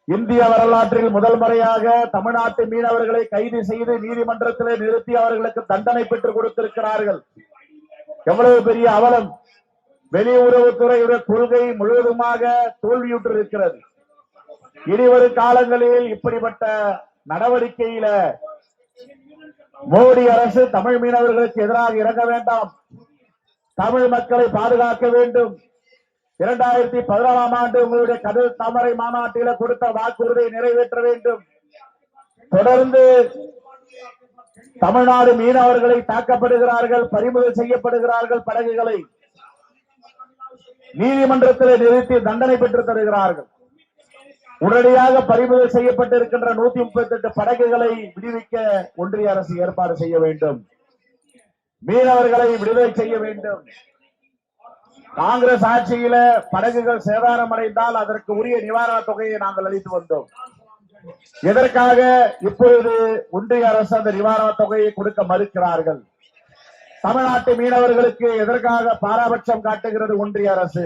இந்திய வரலாற்றில் முதல் முறையாக தமிழ்நாட்டு மீனவர்களை கைது செய்து நீதிமன்றத்தில் நிறுத்தி அவர்களுக்கு தண்டனை பெற்றுக் கொடுத்திருக்கிறார்கள். எவ்வளவு பெரிய அவலம்! வெளியுறவுத்துறையுடைய கொள்கை முழுவதுமாக தோல்வியுற்றிருக்கிறது. இனிவரும் காலங்களில் இப்படிப்பட்ட நடவடிக்கையில மோடி அரசு தமிழ் மீனவர்களுக்கு எதிராக இறங்க வேண்டாம். தமிழ் மக்களை பாதுகாக்க வேண்டும். 2014ஆம் ஆண்டு உங்களுடைய கடல் தாமரை மாநாட்டில கொடுத்த வாக்குறுதியை நிறைவேற்ற வேண்டும். தொடர்ந்து தமிழ்நாடு மீனவர்களை தாக்கப்படுகிறார்கள், பறிமுதல் செய்யப்படுகிறார்கள். படகுகளை நீதிமன்றத்தில் நிறுத்தி தண்டனை பெற்று தருகிறார்கள். உடனடியாக பறிமுதல் செய்யப்பட்டிருக்கின்ற 138 படகுகளை விடுவிக்க ஒன்றிய அரசு ஏற்பாடு செய்ய வேண்டும். மீனவர்களை விடுதலை செய்ய வேண்டும். காங்கிரஸ் ஆட்சியில படகுகள் சேதாரம் அடைந்தால் அதற்கு உரிய நிவாரண தொகையை நாங்கள் அளித்து வந்தோம். எதற்காக இப்பொழுது ஒன்றிய அரசு அந்த நிவாரண தொகையை கொடுக்க மறுக்கிறார்கள்? தமிழ்நாட்டு மீனவர்களுக்கு எதற்காக பாராபட்சம் காட்டுகிறது ஒன்றிய அரசு?